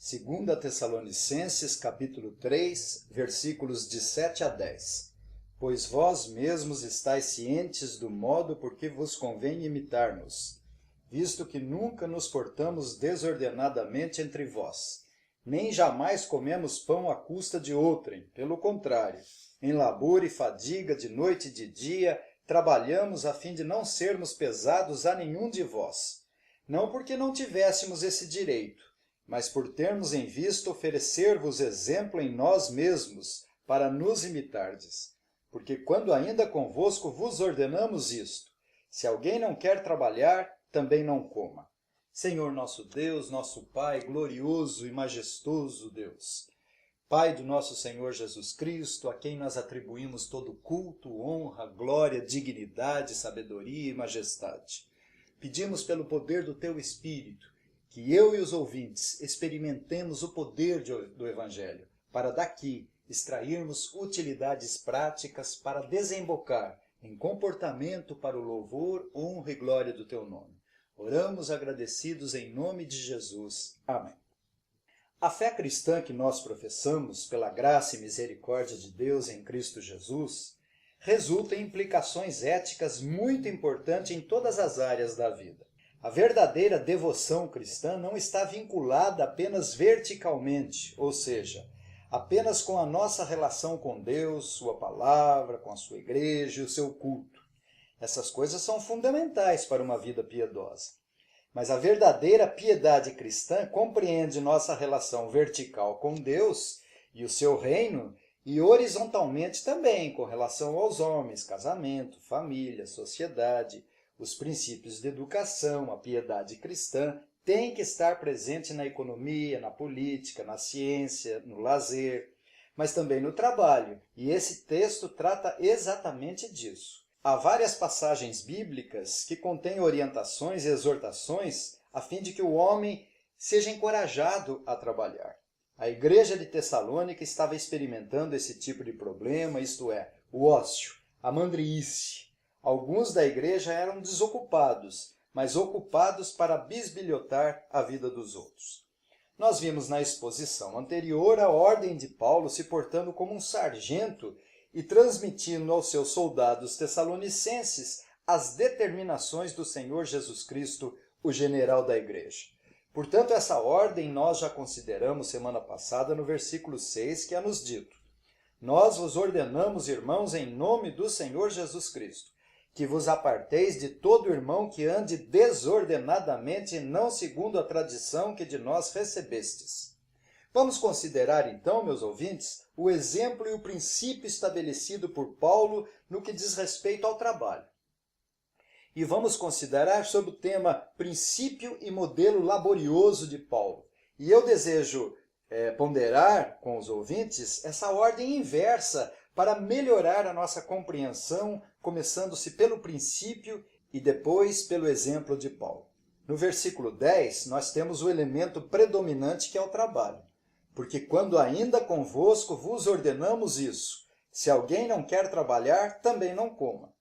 2 Tessalonicenses, capítulo 3, versículos de 7 a 10. Pois vós mesmos estáis cientes do modo por que vos convém imitar-nos, visto que nunca nos portamos desordenadamente entre vós, nem jamais comemos pão à custa de outrem, pelo contrário, em labor e fadiga de noite e de dia, trabalhamos a fim de não sermos pesados a nenhum de vós, não porque não tivéssemos esse direito, mas por termos em vista oferecer-vos exemplo em nós mesmos, para nos imitardes. Porque quando ainda convosco vos ordenamos isto, se alguém não quer trabalhar, também não coma. Senhor nosso Deus, nosso Pai, glorioso e majestoso Deus, Pai do nosso Senhor Jesus Cristo, a quem nós atribuímos todo culto, honra, glória, dignidade, sabedoria e majestade. Pedimos pelo poder do Teu Espírito, que eu e os ouvintes experimentemos o poder do Evangelho, para daqui extrairmos utilidades práticas para desembocar em comportamento para o louvor, honra e glória do Teu nome. Oramos agradecidos em nome de Jesus. Amém. A fé cristã que nós professamos, pela graça e misericórdia de Deus em Cristo Jesus, resulta em implicações éticas muito importantes em todas as áreas da vida. A verdadeira devoção cristã não está vinculada apenas verticalmente, ou seja, apenas com a nossa relação com Deus, sua palavra, com a sua igreja e o seu culto. Essas coisas são fundamentais para uma vida piedosa. Mas a verdadeira piedade cristã compreende nossa relação vertical com Deus e o seu reino e horizontalmente também com relação aos homens, casamento, família, sociedade. Os princípios de educação, a piedade cristã, têm que estar presente na economia, na política, na ciência, no lazer, mas também no trabalho. E esse texto trata exatamente disso. Há várias passagens bíblicas que contêm orientações e exortações a fim de que o homem seja encorajado a trabalhar. A igreja de Tessalônica estava experimentando esse tipo de problema, isto é, o ócio, a mandriice. Alguns da igreja eram desocupados, mas ocupados para bisbilhotar a vida dos outros. Nós vimos na exposição anterior a ordem de Paulo se portando como um sargento e transmitindo aos seus soldados tessalonicenses as determinações do Senhor Jesus Cristo, o general da igreja. Portanto, essa ordem nós já consideramos semana passada no versículo 6, que é nos dito: Nós vos ordenamos, irmãos, em nome do Senhor Jesus Cristo, que vos aparteis de todo irmão que ande desordenadamente e não segundo a tradição que de nós recebestes. Vamos considerar então, meus ouvintes, o exemplo e o princípio estabelecido por Paulo no que diz respeito ao trabalho. E vamos considerar sobre o tema princípio e modelo laborioso de Paulo. E eu desejo ponderar com os ouvintes essa ordem inversa para melhorar a nossa compreensão, começando-se pelo princípio e depois pelo exemplo de Paulo. No versículo 10, nós temos o elemento predominante que é o trabalho. Porque quando ainda convosco vos ordenamos isso, se alguém não quer trabalhar, também não coma.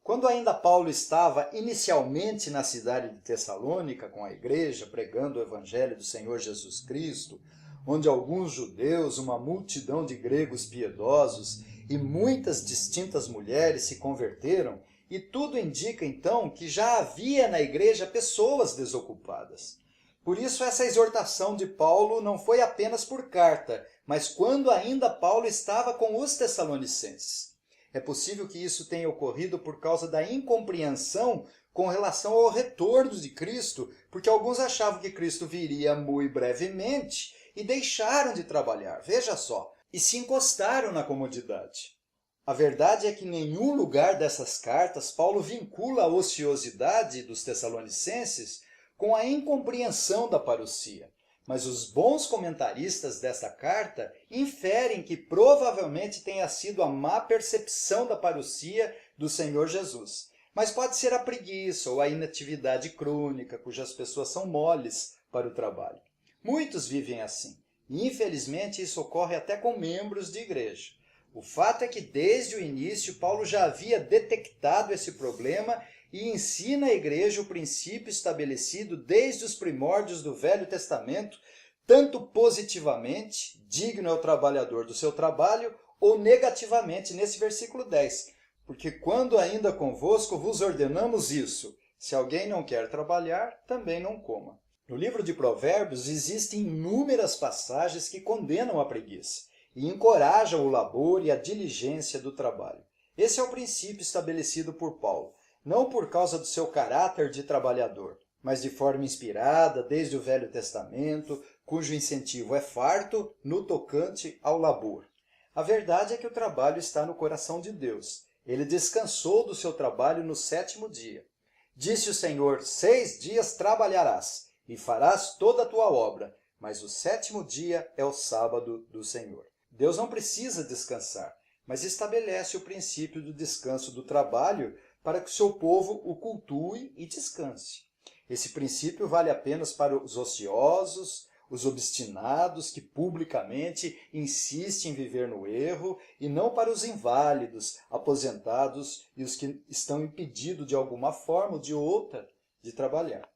Quando ainda Paulo estava inicialmente na cidade de Tessalônica com a igreja, pregando o evangelho do Senhor Jesus Cristo, onde alguns judeus, uma multidão de gregos piedosos e muitas distintas mulheres se converteram, e tudo indica então que já havia na igreja pessoas desocupadas. Por isso essa exortação de Paulo não foi apenas por carta, mas quando ainda Paulo estava com os tessalonicenses. É possível que isso tenha ocorrido por causa da incompreensão com relação ao retorno de Cristo, porque alguns achavam que Cristo viria muito brevemente e deixaram de trabalhar, veja só, e se encostaram na comodidade. A verdade é que em nenhum lugar dessas cartas Paulo vincula a ociosidade dos tessalonicenses com a incompreensão da parousia. Mas os bons comentaristas desta carta inferem que provavelmente tenha sido a má percepção da parousia do Senhor Jesus. Mas pode ser a preguiça ou a inatividade crônica, cujas pessoas são moles para o trabalho. Muitos vivem assim, e infelizmente isso ocorre até com membros de igreja. O fato é que desde o início Paulo já havia detectado esse problema e ensina à igreja o princípio estabelecido desde os primórdios do Velho Testamento tanto positivamente, digno é o trabalhador do seu trabalho, ou negativamente, nesse versículo 10. Porque quando ainda convosco vos ordenamos isso, se alguém não quer trabalhar, também não coma. No livro de Provérbios existem inúmeras passagens que condenam a preguiça e encorajam o labor e a diligência do trabalho. Esse é o princípio estabelecido por Paulo, não por causa do seu caráter de trabalhador, mas de forma inspirada desde o Velho Testamento, cujo incentivo é farto no tocante ao labor. A verdade é que o trabalho está no coração de Deus. Ele descansou do seu trabalho no 7º dia. Disse o Senhor: 6 dias trabalharás e farás toda a tua obra, mas o 7º dia é o sábado do Senhor. Deus não precisa descansar, mas estabelece o princípio do descanso do trabalho para que o seu povo o cultue e descanse. Esse princípio vale apenas para os ociosos, os obstinados que publicamente insistem em viver no erro, e não para os inválidos, aposentados e os que estão impedidos de alguma forma ou de outra de trabalhar.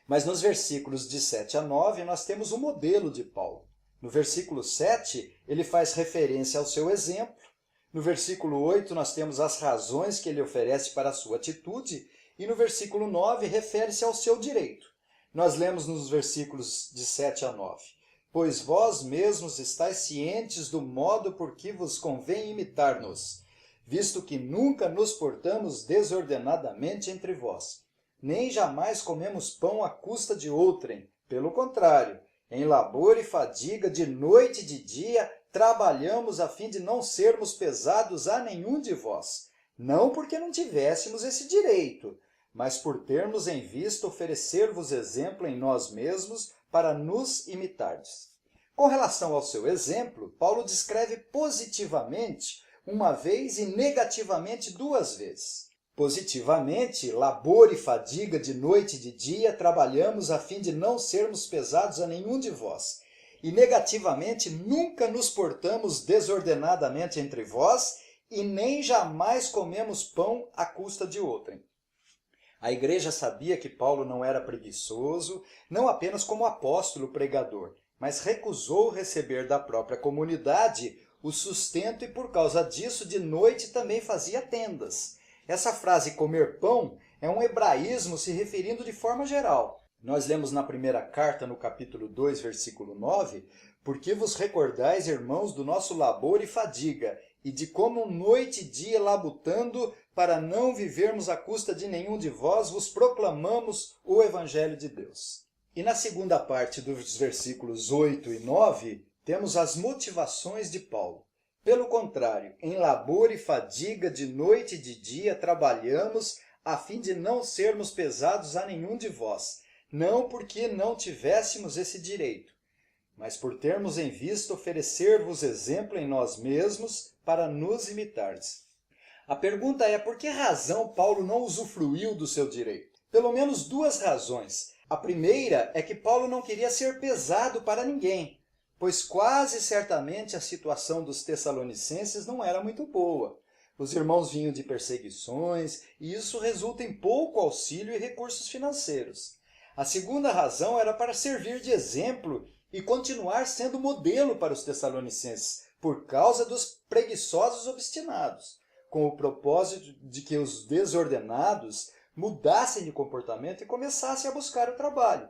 Mas nos versículos de 7 a 9 nós temos o modelo de Paulo. No versículo 7 ele faz referência ao seu exemplo. No versículo 8 nós temos as razões que ele oferece para a sua atitude, e no versículo 9 refere-se ao seu direito. Nós lemos nos versículos de 7 a 9. Pois vós mesmos estáis cientes do modo por que vos convém imitar-nos, visto que nunca nos portamos desordenadamente entre vós, nem jamais comemos pão à custa de outrem. Pelo contrário, em labor e fadiga, de noite e de dia, trabalhamos a fim de não sermos pesados a nenhum de vós, não porque não tivéssemos esse direito, mas por termos em vista oferecer-vos exemplo em nós mesmos para nos imitardes. Com relação ao seu exemplo, Paulo descreve positivamente uma vez e negativamente 2 vezes. Positivamente, labor e fadiga de noite e de dia, trabalhamos a fim de não sermos pesados a nenhum de vós. E negativamente, nunca nos portamos desordenadamente entre vós, e nem jamais comemos pão à custa de outrem. A igreja sabia que Paulo não era preguiçoso, não apenas como apóstolo pregador, mas recusou receber da própria comunidade o sustento e por causa disso de noite também fazia tendas. Essa frase comer pão é um hebraísmo se referindo de forma geral. Nós lemos na primeira carta, no capítulo 2, versículo 9, porque vos recordais, irmãos, do nosso labor e fadiga, e de como noite e dia labutando, para não vivermos à custa de nenhum de vós, vos proclamamos o Evangelho de Deus. E na segunda parte dos versículos 8 e 9, temos as motivações de Paulo. Pelo contrário, em labor e fadiga, de noite e de dia, trabalhamos, a fim de não sermos pesados a nenhum de vós, não porque não tivéssemos esse direito, mas por termos em vista oferecer-vos exemplo em nós mesmos, para nos imitardes. A pergunta é: por que razão Paulo não usufruiu do seu direito? Pelo menos 2 razões. A primeira é que Paulo não queria ser pesado para ninguém, pois quase certamente a situação dos tessalonicenses não era muito boa. Os irmãos vinham de perseguições, e isso resulta em pouco auxílio e recursos financeiros. A segunda razão era para servir de exemplo e continuar sendo modelo para os tessalonicenses, por causa dos preguiçosos obstinados, com o propósito de que os desordenados mudassem de comportamento e começassem a buscar o trabalho.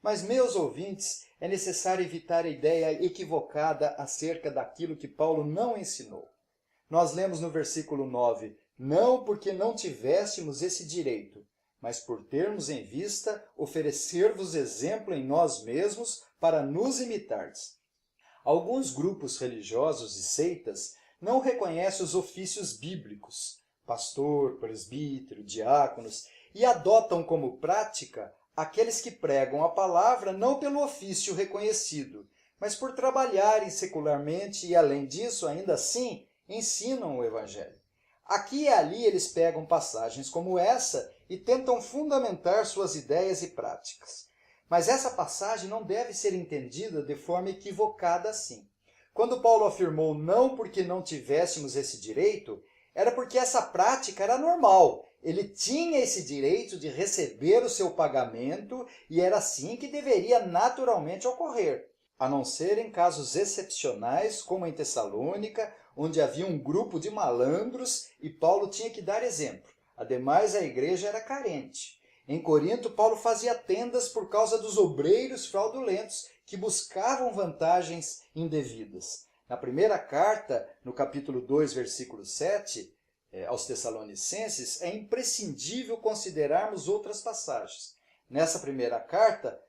Mas, meus ouvintes, é necessário evitar a ideia equivocada acerca daquilo que Paulo não ensinou. Nós lemos no versículo 9, não porque não tivéssemos esse direito, mas por termos em vista oferecer-vos exemplo em nós mesmos para nos imitardes. Alguns grupos religiosos e seitas não reconhecem os ofícios bíblicos, pastor, presbítero, diáconos, e adotam como prática aqueles que pregam a palavra não pelo ofício reconhecido, mas por trabalharem secularmente e, além disso, ainda assim, ensinam o Evangelho. Aqui e ali eles pegam passagens como essa e tentam fundamentar suas ideias e práticas. Mas essa passagem não deve ser entendida de forma equivocada assim. Quando Paulo afirmou não porque não tivéssemos esse direito, era porque essa prática era normal. Ele tinha esse direito de receber o seu pagamento e era assim que deveria naturalmente ocorrer. a não ser em casos excepcionais, como em Tessalônica, onde havia um grupo de malandros e Paulo tinha que dar exemplo. Ademais, a igreja era carente. Em Corinto, Paulo fazia tendas por causa dos obreiros fraudulentos que buscavam vantagens indevidas. Na primeira carta, no capítulo 2, versículo 7, aos Tessalonicenses, é imprescindível considerarmos outras passagens. Nessa primeira carta,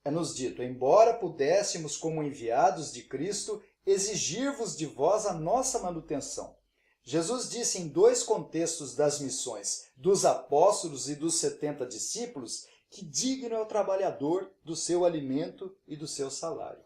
é-nos dito: embora pudéssemos, como enviados de Cristo, exigir-vos de vós a nossa manutenção. Jesus disse em dois contextos das missões, dos apóstolos e dos 70 discípulos, que digno é o trabalhador do seu alimento e do seu salário.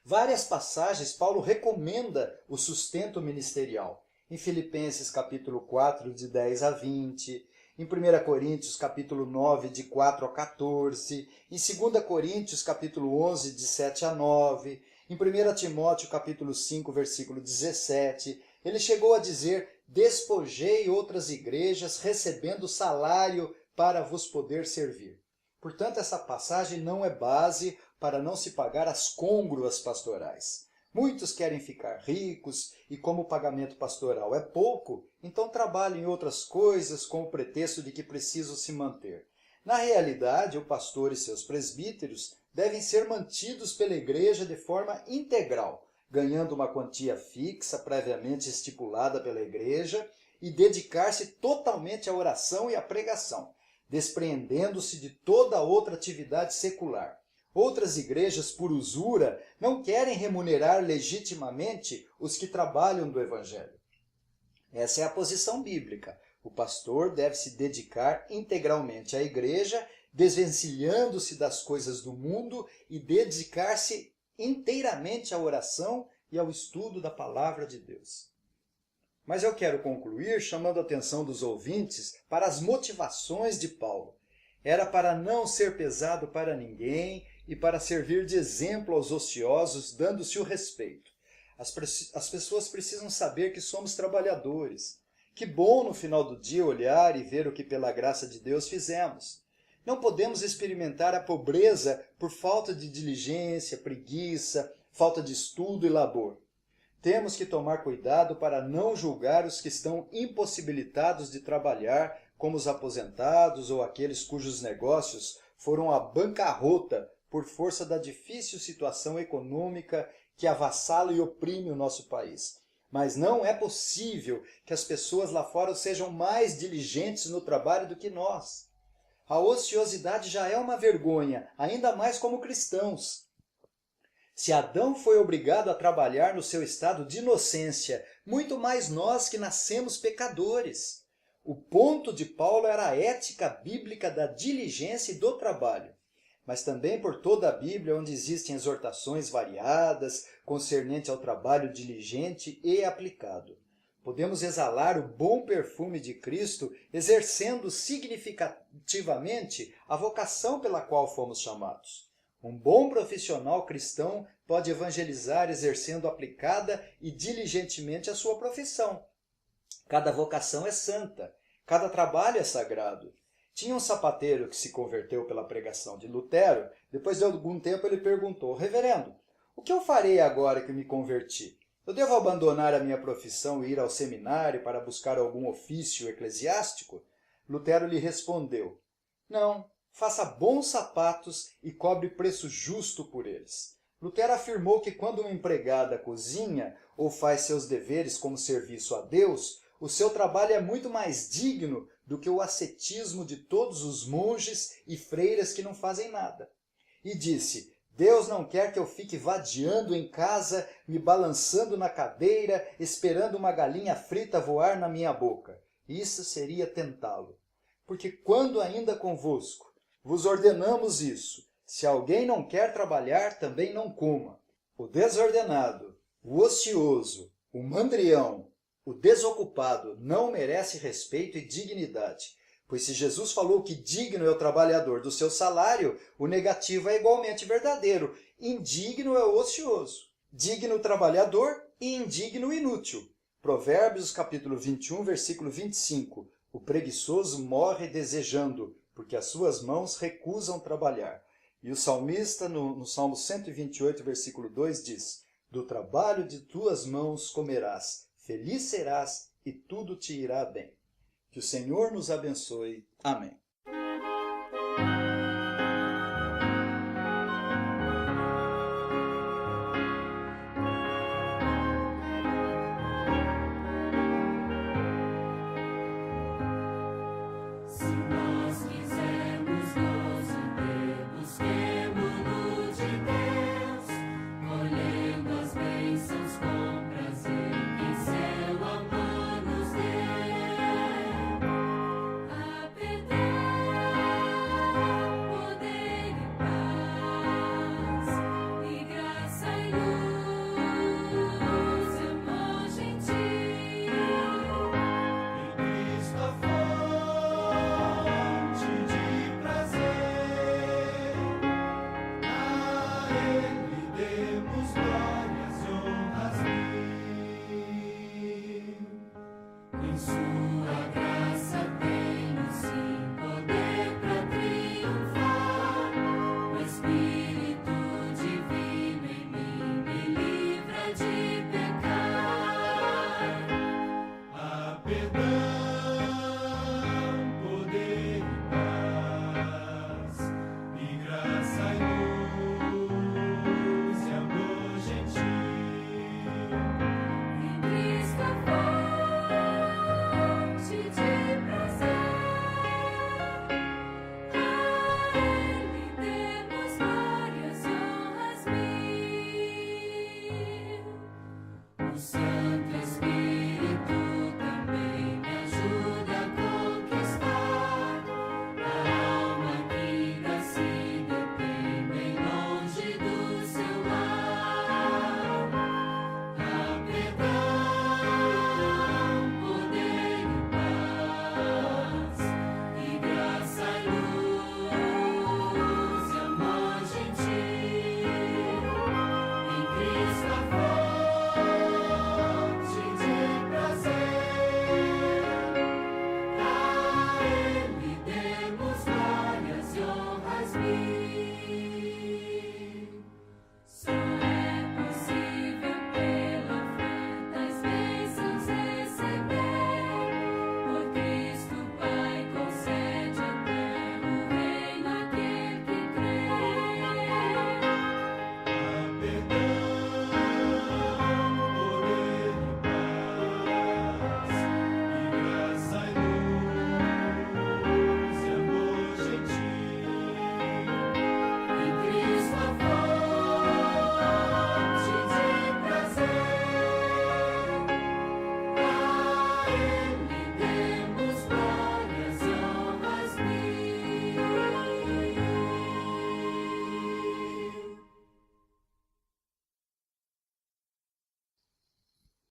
Várias passagens Paulo recomenda o sustento ministerial. Em Filipenses capítulo 4, de 10 a 20, em 1 Coríntios capítulo 9, de 4 a 14, em 2 Coríntios capítulo 11, de 7 a 9, em 1 Timóteo capítulo 5, versículo 17, ele chegou a dizer: despojei outras igrejas, recebendo salário para vos poder servir. Portanto, essa passagem não é base para não se pagar as côngruas pastorais. Muitos querem ficar ricos e, como o pagamento pastoral é pouco, então trabalham em outras coisas com o pretexto de que precisam se manter. Na realidade, o pastor e seus presbíteros devem ser mantidos pela igreja de forma integral, ganhando uma quantia fixa previamente estipulada pela igreja e dedicar-se totalmente à oração e à pregação, despreendendo-se de toda outra atividade secular. Outras igrejas, por usura, não querem remunerar legitimamente os que trabalham do Evangelho. Essa é a posição bíblica. O pastor deve se dedicar integralmente à igreja, desvencilhando-se das coisas do mundo e dedicar-se inteiramente à oração e ao estudo da palavra de Deus. Mas eu quero concluir chamando a atenção dos ouvintes para as motivações de Paulo. Era para não ser pesado para ninguém e para servir de exemplo aos ociosos, dando-se o respeito. As pessoas precisam saber que somos trabalhadores. Que bom no final do dia olhar e ver o que pela graça de Deus fizemos. Não podemos experimentar a pobreza por falta de diligência, preguiça, falta de estudo e labor. Temos que tomar cuidado para não julgar os que estão impossibilitados de trabalhar, como os aposentados ou aqueles cujos negócios foram à bancarrota por força da difícil situação econômica que avassala e oprime o nosso país. Mas não é possível que as pessoas lá fora sejam mais diligentes no trabalho do que nós. A ociosidade já é uma vergonha, ainda mais como cristãos. Se Adão foi obrigado a trabalhar no seu estado de inocência, muito mais nós que nascemos pecadores. O ponto de Paulo era a ética bíblica da diligência e do trabalho. Mas também por toda a Bíblia, onde existem exortações variadas concernente ao trabalho diligente e aplicado. Podemos exalar o bom perfume de Cristo, exercendo significativamente a vocação pela qual fomos chamados. Um bom profissional cristão pode evangelizar exercendo aplicada e diligentemente a sua profissão. Cada vocação é santa, cada trabalho é sagrado. Tinha um sapateiro que se converteu pela pregação de Lutero. Depois de algum tempo ele perguntou: reverendo, o que eu farei agora que me converti? Eu devo abandonar a minha profissão e ir ao seminário para buscar algum ofício eclesiástico? Lutero lhe respondeu: não, faça bons sapatos e cobre preço justo por eles. Lutero afirmou que quando uma empregada cozinha ou faz seus deveres como serviço a Deus, o seu trabalho é muito mais digno do que o ascetismo de todos os monges e freiras que não fazem nada. E disse: Deus não quer que eu fique vadiando em casa, me balançando na cadeira, esperando uma galinha frita voar na minha boca. Isso seria tentá-lo. Porque quando ainda convosco vos ordenamos isso, se alguém não quer trabalhar, também não coma. O desordenado, o ocioso, o mandrião, o desocupado não merece respeito e dignidade. Pois se Jesus falou que digno é o trabalhador do seu salário, o negativo é igualmente verdadeiro. Indigno é o ocioso. Digno o trabalhador e indigno o inútil. Provérbios capítulo 21, versículo 25. O preguiçoso morre desejando, porque as suas mãos recusam trabalhar. E o salmista, no Salmo 128, versículo 2, diz: do trabalho de tuas mãos comerás, feliz serás e tudo te irá bem. Que o Senhor nos abençoe. Amém. Perdão